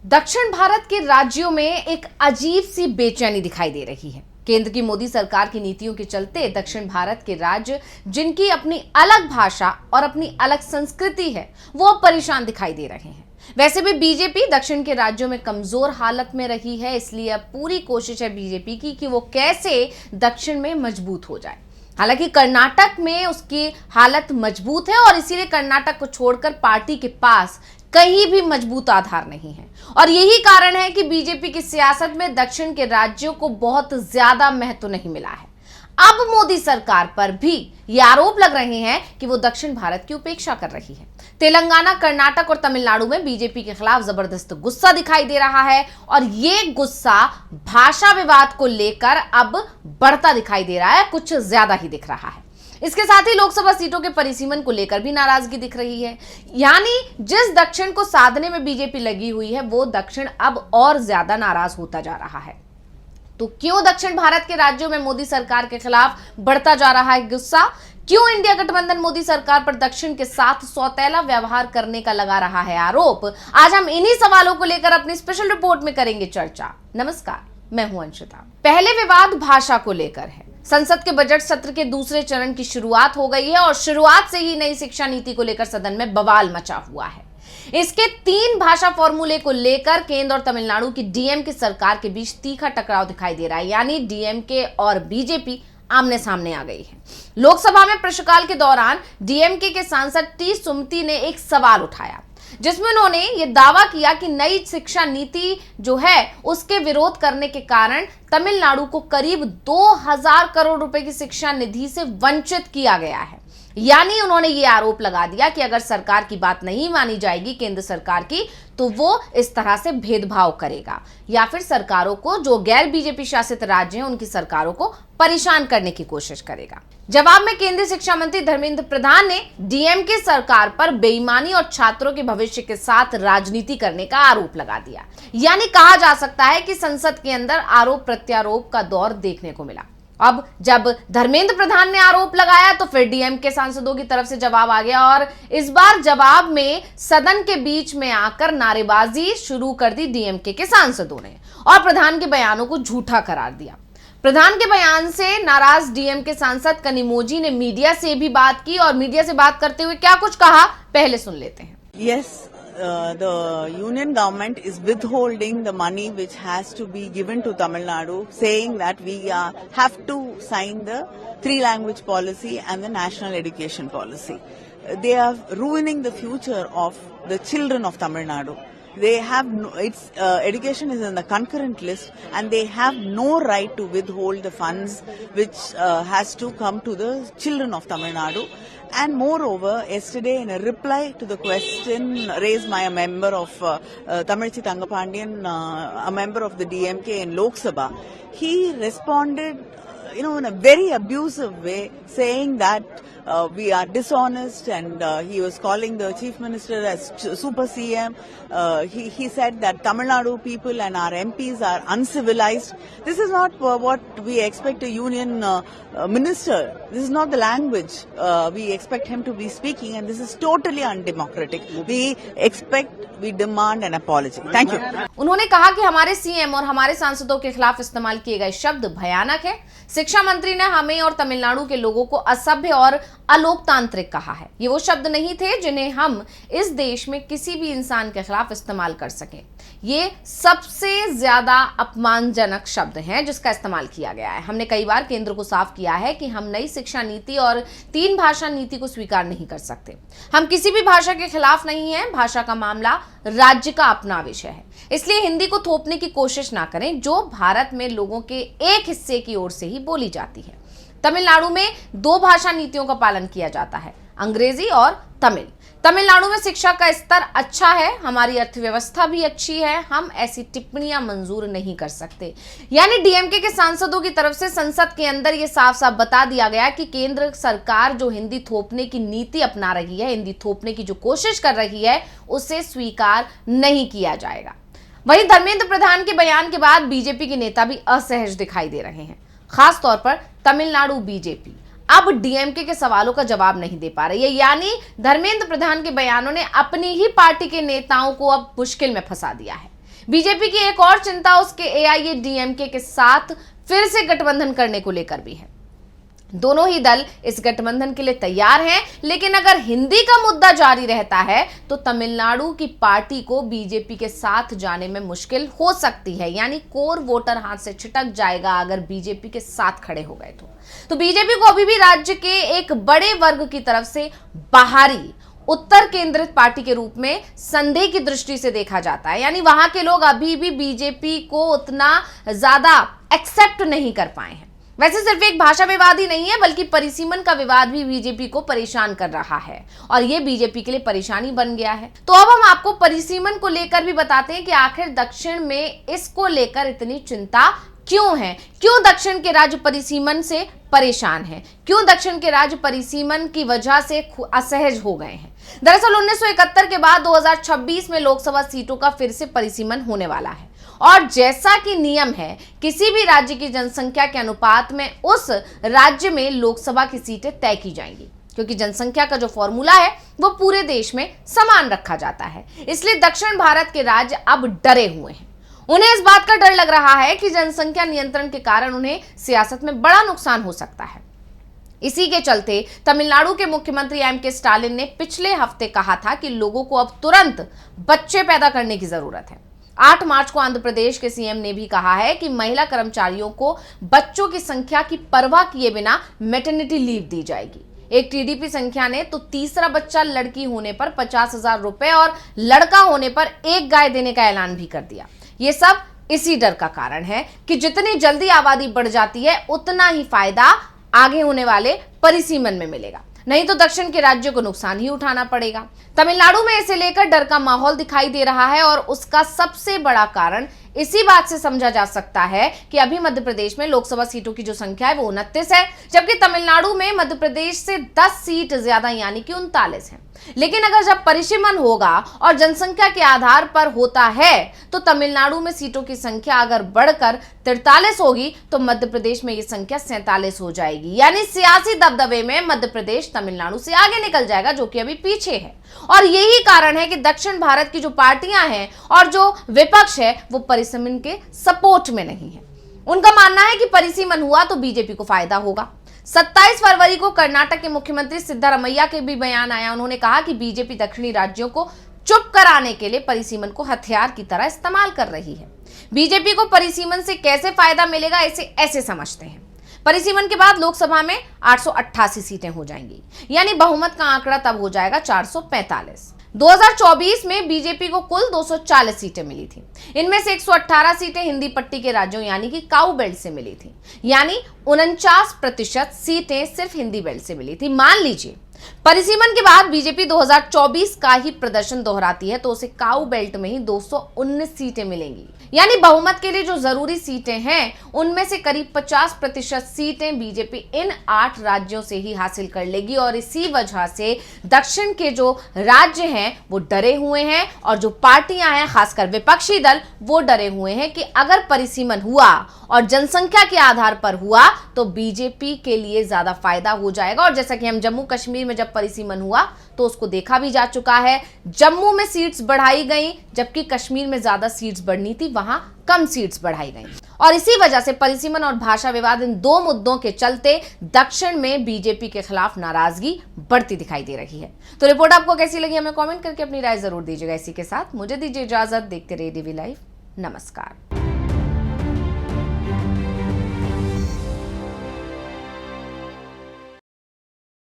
दक्षिण भारत के राज्यों में एक अजीब सी बेचैनी दिखाई दे रही है। केंद्र की मोदी सरकार की नीतियों के चलते दक्षिण भारत के राज्य जिनकी अपनी अलग भाषा और अपनी अलग संस्कृति है, वो अब परेशान दिखाई दे रहे हैं। वैसे भी बीजेपी दक्षिण के राज्यों में कमजोर हालत में रही है, इसलिए अब पूरी कोशिश है बीजेपी की कि वो कैसे दक्षिण में मजबूत हो जाए। हालांकि कर्नाटक में उसकी हालत मजबूत है और इसीलिए कर्नाटक को छोड़कर पार्टी के पास कहीं भी मजबूत आधार नहीं है और यही कारण है कि बीजेपी की सियासत में दक्षिण के राज्यों को बहुत ज्यादा महत्व नहीं मिला है। अब मोदी सरकार पर भी ये आरोप लग रहे हैं कि वो दक्षिण भारत की उपेक्षा कर रही है। तेलंगाना, कर्नाटक और तमिलनाडु में बीजेपी के खिलाफ जबरदस्त गुस्सा दिखाई दे रहा है और ये गुस्सा भाषा विवाद को लेकर अब बढ़ता दिखाई दे रहा है, कुछ ज्यादा ही दिख रहा है। इसके साथ ही लोकसभा सीटों के परिसीमन को लेकर भी नाराजगी दिख रही है। यानी जिस दक्षिण को साधने में बीजेपी लगी हुई है, वो दक्षिण अब और ज्यादा नाराज होता जा रहा है। तो क्यों दक्षिण भारत के राज्यों में मोदी सरकार के खिलाफ बढ़ता जा रहा है गुस्सा? क्यों इंडिया गठबंधन मोदी सरकार पर दक्षिण के साथ सौतेला व्यवहार करने का लगा रहा है आरोप? आज हम इन्हीं सवालों को लेकर अपनी स्पेशल रिपोर्ट में करेंगे चर्चा। नमस्कार, मैं हूं अंशिता। पहले विवाद भाषा को लेकर है। संसद के बजट सत्र के दूसरे चरण की शुरुआत हो गई है और शुरुआत से ही नई शिक्षा नीति को लेकर सदन में बवाल मचा हुआ है। इसके 3 भाषा फॉर्मूले को लेकर केंद्र और तमिलनाडु की डीएमके सरकार के बीच तीखा टकराव दिखाई दे रहा है। यानी डीएमके और बीजेपी आमने सामने आ गई है। लोकसभा में प्रश्नकाल के दौरान डीएमके के सांसद टी सुमति ने एक सवाल उठाया, जिसमें उन्होंने ये दावा किया कि नई शिक्षा नीति जो है उसके विरोध करने के कारण तमिलनाडु को करीब 2000 करोड़ रुपए की शिक्षा निधि से वंचित किया गया है। यानी उन्होंने ये आरोप लगा दिया कि अगर सरकार की बात नहीं मानी जाएगी, केंद्र सरकार की, तो वो इस तरह से भेदभाव करेगा या फिर सरकारों को, जो गैर बीजेपी शासित राज्य हैं, उनकी सरकारों को परेशान करने की कोशिश करेगा। जवाब में केंद्रीय शिक्षा मंत्री धर्मेंद्र प्रधान ने डीएमके सरकार पर बेईमानी और छात्रों के भविष्य के साथ राजनीति करने का आरोप लगा दिया। यानी कहा जा सकता है कि संसद के अंदर आरोप प्रत्यारोप का दौर देखने को मिला। अब जब धर्मेंद्र प्रधान ने आरोप लगाया तो फिर डीएमके सांसदों की तरफ से जवाब आ गया और इस बार जवाब में सदन के बीच में आकर नारेबाजी शुरू कर दी डीएमके के सांसदों ने और प्रधान के बयानों को झूठा करार दिया। प्रधान के बयान से नाराज डीएमके सांसद कनिमोझी ने मीडिया से भी बात की और मीडिया से बात करते हुए क्या कुछ कहा, पहले सुन लेते हैं। Yes. The union government is withholding the money which has to be given to Tamil Nadu, saying that we have to sign the 3-language policy and the national education policy. They are ruining the future of the children of Tamil Nadu. They have education is in the concurrent list and they have no right to withhold the funds which has to come to the children of Tamil Nadu. And moreover, yesterday in a reply to the question raised by a member of Tamilchi Thangapandian, a member of the DMK in Lok Sabha, he responded in a very abusive way, saying that we are dishonest, and he was calling the chief minister as super CM. He said that Tamil Nadu people and our MPs are uncivilized. This is not what we expect a union minister. This is not the language we expect him to be speaking, and this is totally undemocratic. We demand an apology. Thank you. उन्होंने कहा कि हमारे CM और हमारे सांसदों के खिलाफ इस्तेमाल किए गए शब्द भयानक है। शिक्षा मंत्री ने हमें और तमिलनाडु के लोगों को असभ्य और अलोकतांत्रिक कहा है। ये वो शब्द नहीं थे जिन्हें हम इस देश में किसी भी इंसान के खिलाफ इस्तेमाल कर सकें। ये सबसे ज्यादा अपमानजनक शब्द हैं जिसका इस्तेमाल किया गया है। हमने कई बार केंद्र को साफ किया है कि हम नई शिक्षा नीति और 3 भाषा नीति को स्वीकार नहीं कर सकते। हम किसी भी भाषा के खिलाफ नहीं हैं। भाषा का मामला राज्य का अपना विषय है, इसलिए हिंदी को थोपने की कोशिश ना करें, जो भारत में लोगों के एक हिस्से की ओर से ही बोली जाती है। तमिलनाडु में 2 भाषा नीतियों का पालन किया जाता है, अंग्रेजी और तमिल। तमिलनाडु में शिक्षा का स्तर अच्छा है, हमारी अर्थव्यवस्था भी अच्छी है, हम ऐसी टिप्पणियां मंजूर नहीं कर सकते। यानी डीएमके के सांसदों की तरफ से संसद के अंदर यह साफ साफ बता दिया गया कि केंद्र सरकार जो हिंदी थोपने की नीति अपना रही है, हिंदी थोपने की जो कोशिश कर रही है, उसे स्वीकार नहीं किया जाएगा। वहीं धर्मेंद्र प्रधान के बयान के बाद बीजेपी के नेता भी असहज दिखाई दे रहे हैं। खास तौर पर तमिलनाडु बीजेपी अब डीएमके के सवालों का जवाब नहीं दे पा रही है। यानी धर्मेंद्र प्रधान के बयानों ने अपनी ही पार्टी के नेताओं को अब मुश्किल में फंसा दिया है। बीजेपी की एक और चिंता उसके एआईएडीएमके के साथ फिर से गठबंधन करने को लेकर भी है। दोनों ही दल इस गठबंधन के लिए तैयार हैं, लेकिन अगर हिंदी का मुद्दा जारी रहता है तो तमिलनाडु की पार्टी को बीजेपी के साथ जाने में मुश्किल हो सकती है। यानी कोर वोटर हाथ से छिटक जाएगा अगर बीजेपी के साथ खड़े हो गए तो बीजेपी को अभी भी राज्य के एक बड़े वर्ग की तरफ से बाहरी उत्तर केंद्रित पार्टी के रूप में संदेह की दृष्टि से देखा जाता है। यानी वहां के लोग अभी भी बीजेपी को उतना ज्यादा एक्सेप्ट नहीं कर पाए हैं। वैसे सिर्फ एक भाषा विवाद ही नहीं है, बल्कि परिसीमन का विवाद भी बीजेपी को परेशान कर रहा है और ये बीजेपी के लिए परेशानी बन गया है। तो अब हम आपको परिसीमन को लेकर भी बताते हैं कि आखिर दक्षिण में इसको लेकर इतनी चिंता क्यों है, क्यों दक्षिण के राज्य परिसीमन से परेशान हैं, क्यों दक्षिण के राज्य परिसीमन की वजह से असहज हो गए हैं। दरअसल 1971 के बाद 2026 में लोकसभा सीटों का फिर से परिसीमन होने वाला है और जैसा कि नियम है किसी भी राज्य की जनसंख्या के अनुपात में उस राज्य में लोकसभा की सीटें तय की जाएंगी, क्योंकि जनसंख्या का जो फॉर्मूला है वो पूरे देश में समान रखा जाता है। इसलिए दक्षिण भारत के राज्य अब डरे हुए हैं। उन्हें इस बात का डर लग रहा है कि जनसंख्या नियंत्रण के कारण उन्हें सियासत में बड़ा नुकसान हो सकता है। इसी के चलते तमिलनाडु के मुख्यमंत्री एम.के. स्टालिन ने पिछले हफ्ते कहा था कि लोगों को अब तुरंत बच्चे पैदा करने की जरूरत है। 8 मार्च को आंध्र प्रदेश के सीएम ने भी कहा है कि महिला कर्मचारियों को बच्चों की संख्या की परवाह किए बिना मैटरनिटी लीव दी जाएगी। एक टीडीपी संख्या ने तो तीसरा बच्चा लड़की होने पर 50,000 रुपए और लड़का होने पर 1 गाय देने का ऐलान भी कर दिया। ये सब इसी डर का कारण है कि जितनी जल्दी आबादी बढ़ जाती है उतना ही फायदा आगे होने वाले परिसीमन में मिलेगा, नहीं तो दक्षिण के राज्यों को नुकसान ही उठाना पड़ेगा। तमिलनाडु में इसे लेकर डर का माहौल दिखाई दे रहा है और उसका सबसे बड़ा कारण इसी बात से समझा जा सकता है कि अभी मध्य प्रदेश में लोकसभा सीटों की जो संख्या है वो 29 है, जबकि तमिलनाडु में मध्य प्रदेश से 10 सीट ज्यादा यानी कि 39 है। लेकिन अगर जब परिसीमन होगा और जनसंख्या के आधार पर होता है तो तमिलनाडु में सीटों की संख्या अगर बढ़कर 43 होगी तो मध्य प्रदेश में ये संख्या 47 हो जाएगी। यानी सियासी दबदबे में मध्य प्रदेश तमिलनाडु से आगे निकल जाएगा, जो कि अभी पीछे है। और यही कारण है कि दक्षिण भारत की जो पार्टियां हैं और जो विपक्ष है वो परिसीमन के सपोर्ट में नहीं है। उनका मानना है कि परिसीमन हुआ तो बीजेपी को फायदा होगा। 27 फरवरी को कर्नाटक के मुख्यमंत्री सिद्धारमैया के भी बयान आया। उन्होंने कहा कि बीजेपी दक्षिणी राज्यों को चुप कराने के लिए परिसीमन को हथियार की तरह इस्तेमाल कर रही है। बीजेपी को परिसीमन से कैसे फायदा मिलेगा इसे ऐसे समझते हैं। परिसीमन के बाद लोकसभा में 888 सीटें हो जाएंगी, यानी बहुमत का आंकड़ा तब हो जाएगा 445। 2024 में बीजेपी को कुल 240 सीटें मिली थी। इनमें से 118 सीटें हिंदी पट्टी के राज्यों यानी कि काऊ बेल्ट से मिली थी, यानी 49% सीटें सिर्फ हिंदी बेल्ट से मिली थी। मान लीजिए परिसीमन के बाद बीजेपी 2024 का ही प्रदर्शन दोहराती है तो उसे काऊ बेल्ट में ही 219 सीटें मिलेंगी, यानी बहुमत के लिए जो जरूरी सीटें हैं उनमें से करीब 50% सीटें बीजेपी इन 8 राज्यों से ही हासिल कर लेगी। और इसी वजह से दक्षिण के जो राज्य हैं वो डरे हुए हैं और जो पार्टियां हैं खासकर विपक्षी दल वो डरे हुए हैं कि अगर परिसीमन हुआ और जनसंख्या के आधार पर हुआ तो बीजेपी के लिए ज्यादा फायदा हो जाएगा। और जैसा कि हम जम्मू कश्मीर में जब परिसीमन हुआ तो उसको देखा भी जा चुका है। जम्मू में सीट्स बढ़ाई गई जबकि कश्मीर में ज्यादा सीट्स बढ़नी थी, वहां कम सीट्स बढ़ाई गई। और इसी वजह से परिसीमन और भाषा विवाद इन 2 मुद्दों के चलते दक्षिण में बीजेपी के खिलाफ नाराजगी बढ़ती दिखाई दे रही है। तो रिपोर्ट आपको कैसी लगी हमें कमेंट करके अपनी राय जरूर दीजिएगा। इसी के साथ मुझे दीजिए इजाजत। देखते रहिए डीवी लाइव। नमस्कार।